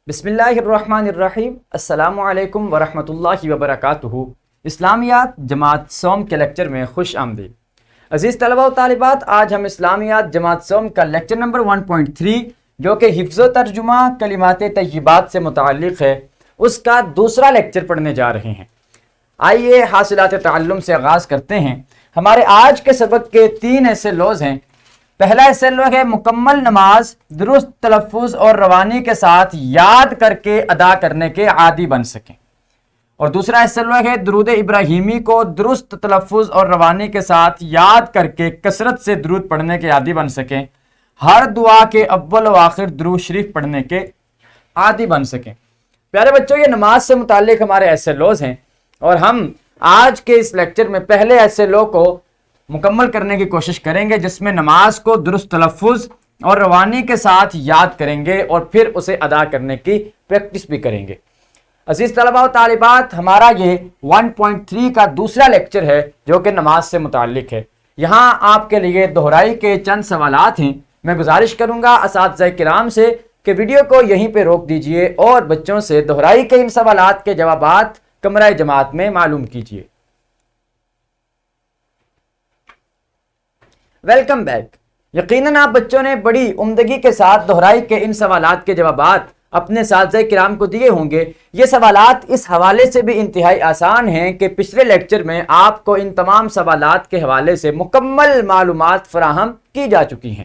بسم اللہ الرحمن الرحیم۔ السلام علیکم ورحمۃ اللہ وبرکاتہ۔ اسلامیات جماعت سوم کے لیکچر میں خوش آمدید۔ عزیز طلبہ و طالبات، آج ہم اسلامیات جماعت سوم کا لیکچر نمبر 1.3 جو کہ حفظ و ترجمہ کلمات طیبات سے متعلق ہے، اس کا دوسرا لیکچر پڑھنے جا رہے ہیں۔ آئیے حاصلات تعلم سے آغاز کرتے ہیں۔ ہمارے آج کے سبق کے 3 ایسے لوز ہیں۔ پہلا ایسے لوگ ہے مکمل نماز درست تلفظ اور روانی کے ساتھ یاد کر کے ادا کرنے کے عادی بن سکیں، اور دوسرا ایسے لوگ ہے درود ابراہیمی کو درست تلفظ اور روانی کے ساتھ یاد کر کے کثرت سے درود پڑھنے کے عادی بن سکیں، ہر دعا کے اول و آخر درود شریف پڑھنے کے عادی بن سکیں۔ پیارے بچوں، یہ نماز سے متعلق ہمارے ایسے لوز ہیں، اور ہم آج کے اس لیکچر میں پہلے ایسے لو کو مکمل کرنے کی کوشش کریں گے، جس میں نماز کو درست تلفظ اور روانی کے ساتھ یاد کریں گے اور پھر اسے ادا کرنے کی پریکٹس بھی کریں گے۔ عزیز طلبہ و طالبات، ہمارا یہ 1.3 کا دوسرا لیکچر ہے جو کہ نماز سے متعلق ہے۔ یہاں آپ کے لیے دہرائی کے چند سوالات ہیں۔ میں گزارش کروں گا اساتذہ کرام سے کہ ویڈیو کو یہیں پہ روک دیجئے اور بچوں سے دہرائی کے ان سوالات کے جوابات کمرہ جماعت میں معلوم کیجئے۔ Welcome back. یقیناً آپ بچوں نے بڑی عمدگی کے ساتھ دہرائی کے ان سوالات کے جوابات اپنے اساتذہ کرام کو دیے ہوں گے۔ یہ سوالات اس حوالے سے بھی انتہائی آسان ہیں کہ پچھلے لیکچر میں آپ کو ان تمام سوالات کے حوالے سے مکمل معلومات فراہم کی جا چکی ہیں۔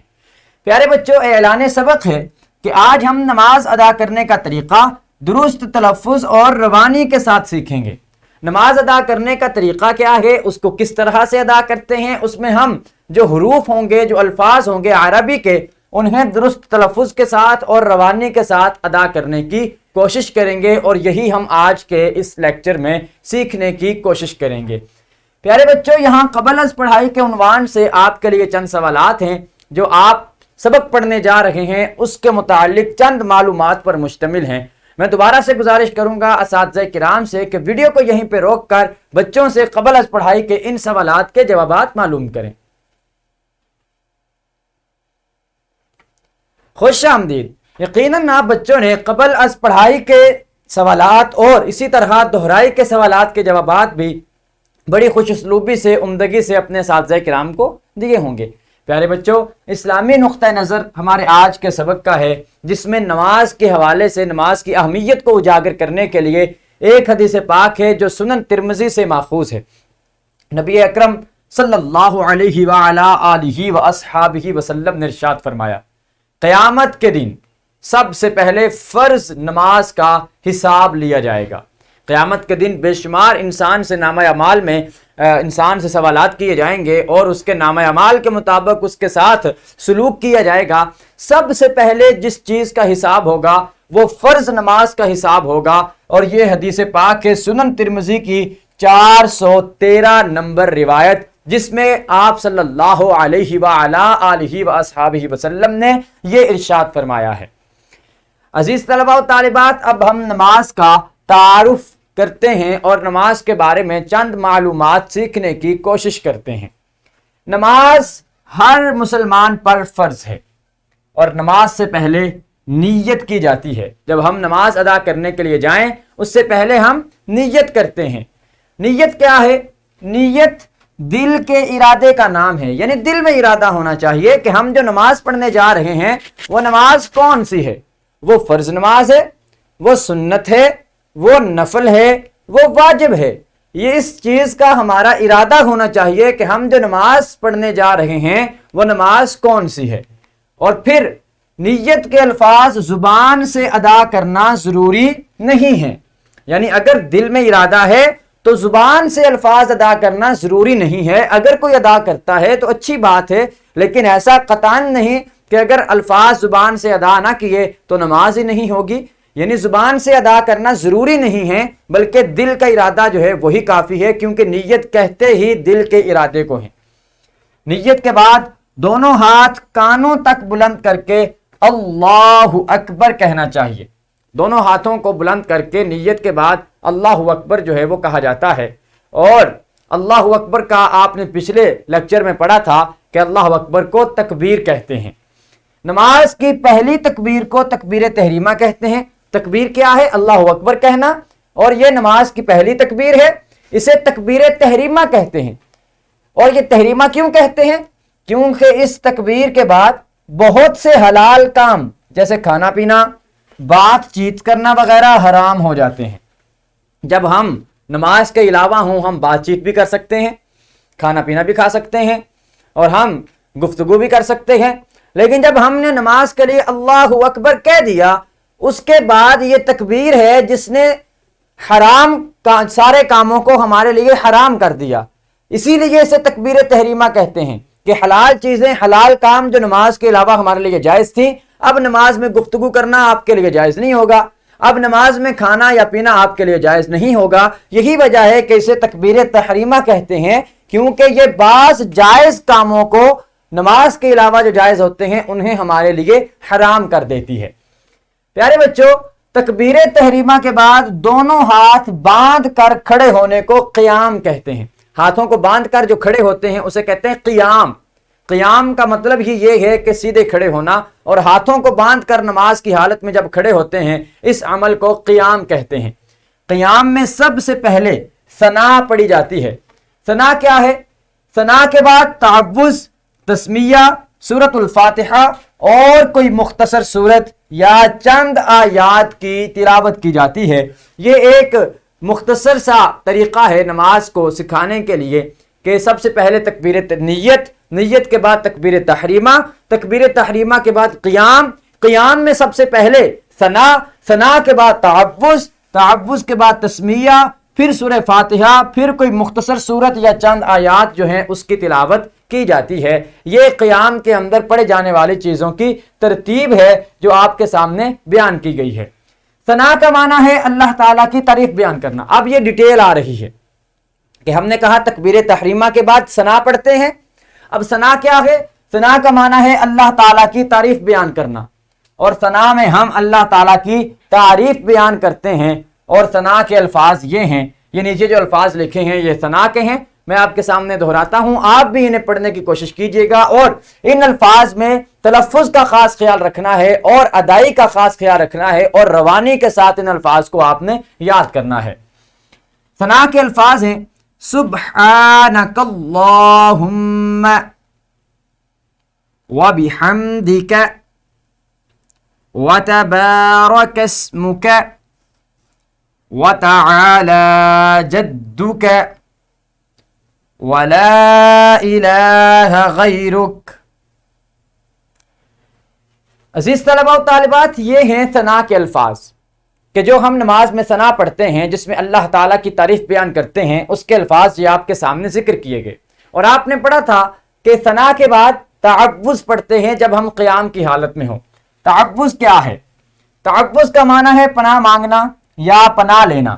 پیارے بچوں، اعلان سبق ہے کہ آج ہم نماز ادا کرنے کا طریقہ درست تلفظ اور روانی کے ساتھ سیکھیں گے۔ نماز ادا کرنے کا طریقہ کیا ہے، اس کو کس طرح سے ادا کرتے ہیں، اس میں ہم جو حروف ہوں گے، جو الفاظ ہوں گے عربی کے، انہیں درست تلفظ کے ساتھ اور روانی کے ساتھ ادا کرنے کی کوشش کریں گے، اور یہی ہم آج کے اس لیکچر میں سیکھنے کی کوشش کریں گے۔ پیارے بچوں، یہاں قبل از پڑھائی کے عنوان سے آپ کے لیے چند سوالات ہیں جو آپ سبق پڑھنے جا رہے ہیں، اس کے متعلق چند معلومات پر مشتمل ہیں۔ میں دوبارہ سے گزارش کروں گا اساتذہ کرام سے کہ ویڈیو کو یہیں پہ روک کر بچوں سے قبل از پڑھائی کے ان سوالات کے جوابات معلوم کریں۔ خوش آمدید۔ یقیناً آپ بچوں نے قبل از پڑھائی کے سوالات اور اسی طرح دہرائی کے سوالات کے جوابات بھی بڑی خوش اسلوبی سے عمدگی سے اپنے اساتذہ کرام کو دیے ہوں گے۔ پیارے بچوں، اسلامی نقطہ نظر ہمارے آج کے سبق کا ہے، جس میں نماز کے حوالے سے نماز کی اہمیت کو اجاگر کرنے کے لیے ایک حدیث پاک ہے جو سنن ترمذی سے ماخوذ ہے۔ نبی اکرم صلی اللہ علیہ وعلی آلہ واصحابہ وسلم نے ارشاد فرمایا، قیامت کے دن سب سے پہلے فرض نماز کا حساب لیا جائے گا۔ قیامت کے دن بے شمار انسان سے نامہ اعمال میں انسان سے سوالات کیے جائیں گے، اور اس کے نامہ اعمال کے مطابق اس کے ساتھ سلوک کیا جائے گا۔ سب سے پہلے جس چیز کا حساب ہوگا وہ فرض نماز کا حساب ہوگا، اور یہ حدیث پاک ہے سنن ترمذی کی 413 نمبر روایت، جس میں آپ صلی اللہ علیہ وعلی آلہ واصحابہ وسلم نے یہ ارشاد فرمایا ہے۔ عزیز طلبہ و طالبات، اب ہم نماز کا تعارف کرتے ہیں اور نماز کے بارے میں چند معلومات سیکھنے کی کوشش کرتے ہیں۔ نماز ہر مسلمان پر فرض ہے، اور نماز سے پہلے نیت کی جاتی ہے۔ جب ہم نماز ادا کرنے کے لیے جائیں، اس سے پہلے ہم نیت کرتے ہیں۔ نیت کیا ہے؟ نیت دل کے ارادے کا نام ہے، یعنی دل میں ارادہ ہونا چاہیے کہ ہم جو نماز پڑھنے جا رہے ہیں وہ نماز کون سی ہے؟ وہ فرض نماز ہے، وہ سنت ہے، وہ نفل ہے، وہ واجب ہے۔ یہ اس چیز کا ہمارا ارادہ ہونا چاہیے کہ ہم جو نماز پڑھنے جا رہے ہیں وہ نماز کون سی ہے۔ اور پھر نیت کے الفاظ زبان سے ادا کرنا ضروری نہیں ہے، یعنی اگر دل میں ارادہ ہے تو زبان سے الفاظ ادا کرنا ضروری نہیں ہے۔ اگر کوئی ادا کرتا ہے تو اچھی بات ہے، لیکن ایسا قطعاً نہیں کہ اگر الفاظ زبان سے ادا نہ کیے تو نماز ہی نہیں ہوگی۔ یعنی زبان سے ادا کرنا ضروری نہیں ہے، بلکہ دل کا ارادہ جو ہے وہی کافی ہے، کیونکہ نیت کہتے ہی دل کے ارادے کو ہے۔ نیت کے بعد دونوں ہاتھ کانوں تک بلند کر کے اللہ اکبر کہنا چاہیے۔ دونوں ہاتھوں کو بلند کر کے نیت کے بعد اللہ اکبر جو ہے وہ کہا جاتا ہے، اور اللہ اکبر کا آپ نے پچھلے لیکچر میں پڑھا تھا کہ اللہ اکبر کو تکبیر کہتے ہیں۔ نماز کی پہلی تکبیر کو تکبیر تحریمہ کہتے ہیں، تکبیر کیا ہے؟ اللہ اکبر کہنا، اور یہ نماز کی پہلی تکبیر ہے، اسے تکبیر تحریمہ کہتے ہیں۔ اور یہ تحریمہ کیوں کہتے ہیں؟ کیونکہ اس تکبیر کے بعد بہت سے حلال کام جیسے کھانا پینا، بات چیت کرنا وغیرہ حرام ہو جاتے ہیں۔ جب ہم نماز کے علاوہ ہوں، ہم بات چیت بھی کر سکتے ہیں، کھانا پینا بھی کھا سکتے ہیں، اور ہم گفتگو بھی کر سکتے ہیں، لیکن جب ہم نے نماز کے لیے اللہ اکبر کہہ دیا، اس کے بعد یہ تکبیر ہے جس نے حرام سارے کاموں کو ہمارے لیے حرام کر دیا۔ اسی لیے اسے تکبیر تحریمہ کہتے ہیں کہ حلال چیزیں، حلال کام جو نماز کے علاوہ ہمارے لیے جائز تھی، اب نماز میں گفتگو کرنا آپ کے لیے جائز نہیں ہوگا، اب نماز میں کھانا یا پینا آپ کے لیے جائز نہیں ہوگا۔ یہی وجہ ہے کہ اسے تکبیر تحریمہ کہتے ہیں، کیونکہ یہ بعض جائز کاموں کو نماز کے علاوہ جو جائز ہوتے ہیں انہیں ہمارے لیے حرام کر دیتی ہے۔ پیارے بچوں، تکبیر تحریمہ کے بعد دونوں ہاتھ باندھ کر کھڑے ہونے کو قیام کہتے ہیں۔ ہاتھوں کو باندھ کر جو کھڑے ہوتے ہیں اسے کہتے ہیں قیام۔ قیام کا مطلب ہی یہ ہے کہ سیدھے کھڑے ہونا، اور ہاتھوں کو باندھ کر نماز کی حالت میں جب کھڑے ہوتے ہیں اس عمل کو قیام کہتے ہیں۔ قیام میں سب سے پہلے ثنا پڑھی جاتی ہے۔ ثنا کیا ہے؟ ثنا کے بعد تعوذ، تسمیہ، سورۃ الفاتحہ اور کوئی مختصر سورت یا چند آیات کی تلاوت کی جاتی ہے۔ یہ ایک مختصر سا طریقہ ہے نماز کو سکھانے کے لیے کہ سب سے پہلے تکبیر نیت کے بعد تکبیر تحریمہ، تکبیر تحریمہ کے بعد قیام میں سب سے پہلے ثنا کے بعد تعوذ کے بعد تسمیہ، پھر سورہ فاتحہ، پھر کوئی مختصر سورت یا چند آیات جو ہیں اس کی تلاوت کی جاتی ہے۔ یہ قیام کے اندر پڑھے جانے والی چیزوں کی ترتیب ہے جو آپ کے سامنے بیان کی گئی ہے۔ ثنا کا معنی ہے اللہ تعالیٰ کی تعریف بیان کرنا۔ اب یہ ڈیٹیل آ رہی ہے کہ ہم نے کہا تکبیر تحریمہ کے بعد ثنا پڑھتے ہیں۔ اب ثنا کیا ہے؟ ثنا کا معنی ہے اللہ تعالیٰ کی تعریف بیان کرنا، اور ثنا میں ہم اللہ تعالیٰ کی تعریف بیان کرتے ہیں، اور ثنا کے الفاظ یہ ہیں، یہ نیچے جو الفاظ لکھے ہیں یہ ثنا کے ہیں، میں آپ کے سامنے دہراتا ہوں، آپ بھی انہیں پڑھنے کی کوشش کیجئے گا، اور ان الفاظ میں تلفظ کا خاص خیال رکھنا ہے اور ادائی کا خاص خیال رکھنا ہے، اور روانی کے ساتھ ان الفاظ کو آپ نے یاد کرنا ہے۔ ثنا کے الفاظ ہیں سبحانک اللہم وبحمدک وتبارک اسمک وتعالی جدک ولا الہ غیرک۔ عزیز طلباء و طالبات، یہ ہیں ثنا کے الفاظ کہ جو ہم نماز میں ثنا پڑھتے ہیں جس میں اللہ تعالیٰ کی تعریف بیان کرتے ہیں، اس کے الفاظ یہ آپ کے سامنے ذکر کیے گئے۔ اور آپ نے پڑھا تھا کہ ثنا کے بعد تعوذ پڑھتے ہیں جب ہم قیام کی حالت میں ہوں۔ تعوذ کیا ہے؟ تعوذ کا معنی ہے پناہ مانگنا یا پناہ لینا۔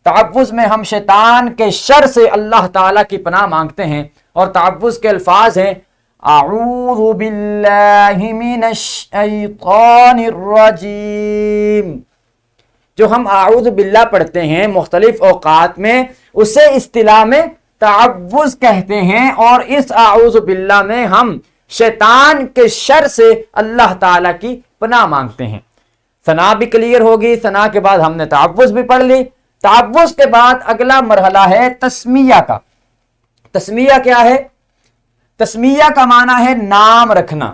تعوذ میں ہم شیطان کے شر سے اللہ تعالیٰ کی پناہ مانگتے ہیں، اور تعوذ کے الفاظ ہیں اعوذ باللہ من الشیطان الرجیم۔ جو ہم اعوذ باللہ پڑھتے ہیں مختلف اوقات میں، اسے اصطلاح میں تعوذ کہتے ہیں، اور اس اعوذ باللہ میں ہم شیطان کے شر سے اللہ تعالیٰ کی پناہ مانگتے ہیں۔ ثنا بھی کلیئر ہوگی، ثنا کے بعد ہم نے تعوذ بھی پڑھ لی۔ تعوذ کے بعد اگلا مرحلہ ہے تسمیہ کا۔ تسمیہ کیا ہے؟ تسمیہ کا معنی ہے نام رکھنا،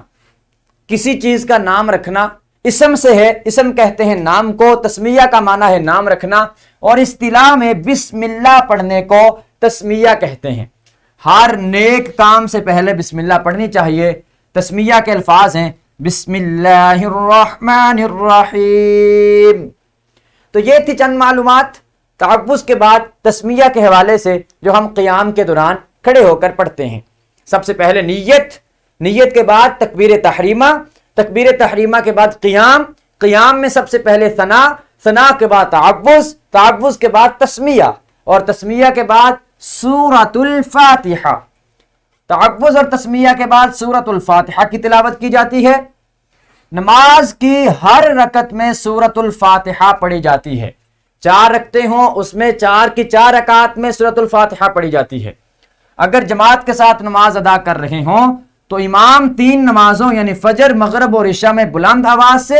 کسی چیز کا نام رکھنا۔ اسم سے ہے، اسم کہتے ہیں نام کو، تسمیہ کا معنی ہے نام رکھنا، اور اصطلاح میں بسم اللہ پڑھنے کو تسمیہ کہتے ہیں۔ ہر نیک کام سے پہلے بسم اللہ پڑھنی چاہیے۔ تسمیہ کے الفاظ ہیں بسم اللہ الرحمن الرحیم۔ تو یہ تھی چند معلومات تعوذ کے بعد تسمیہ کے حوالے سے جو ہم قیام کے دوران کھڑے ہو کر پڑھتے ہیں۔ سب سے پہلے نیت کے بعد تکبیر تحریمہ کے بعد قیام میں سب سے پہلے ثنا کے بعد تعوذ کے بعد تسمیہ، اور تسمیہ کے بعد سورۃ الفاتحہ۔ تعوذ اور تسمیہ کے بعد سورۃ الفاتحہ کی تلاوت کی جاتی ہے۔ نماز کی ہر رکعت میں سورۃ الفاتحہ پڑھی جاتی ہے۔ 4 رکعتیں ہوں اس میں 4 کی 4 رکعات میں سورۃ الفاتحہ پڑھی جاتی ہے۔ اگر جماعت کے ساتھ نماز ادا کر رہے ہوں تو امام 3 نمازوں یعنی فجر، مغرب اور عشاء میں بلند آواز سے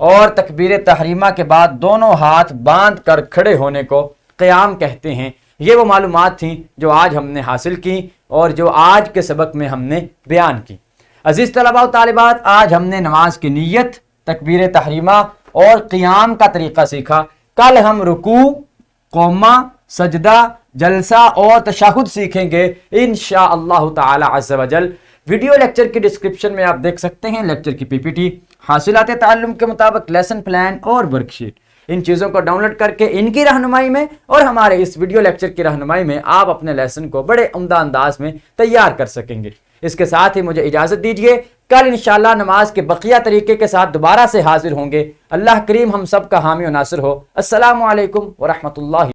اور تکبیر تحریمہ کے بعد دونوں ہاتھ باندھ کر کھڑے ہونے کو قیام کہتے ہیں۔ یہ وہ معلومات تھیں جو آج ہم نے حاصل کی اور جو آج کے سبق میں ہم نے بیان کی۔ عزیز طلباء و طالبات، آج ہم نے نماز کی نیت، تکبیر تحریمہ اور قیام کا طریقہ سیکھا۔ کل ہم رکوع، قومہ، سجدہ، جلسہ اور تشہد سیکھیں گے انشاءاللہ تعالی عز و جل۔ ویڈیو لیکچر کی ڈسکرپشن میں آپ دیکھ سکتے ہیں لیکچر کی پی پی ٹی، حاصلات تعلم کے مطابق لیسن پلان اور ورک شیٹ۔ ان چیزوں کو ڈاؤن لوڈ کر کے ان کی رہنمائی میں اور ہمارے اس ویڈیو لیکچر کی رہنمائی میں آپ اپنے لیسن کو بڑے عمدہ انداز میں تیار کر سکیں گے۔ اس کے ساتھ ہی مجھے اجازت دیجیے، کل انشاءاللہ نماز کے بقیہ طریقے کے ساتھ دوبارہ سے حاضر ہوں گے۔ اللہ کریم ہم سب کا حامی و ناصر ہو۔ السلام علیکم ورحمۃ اللہ۔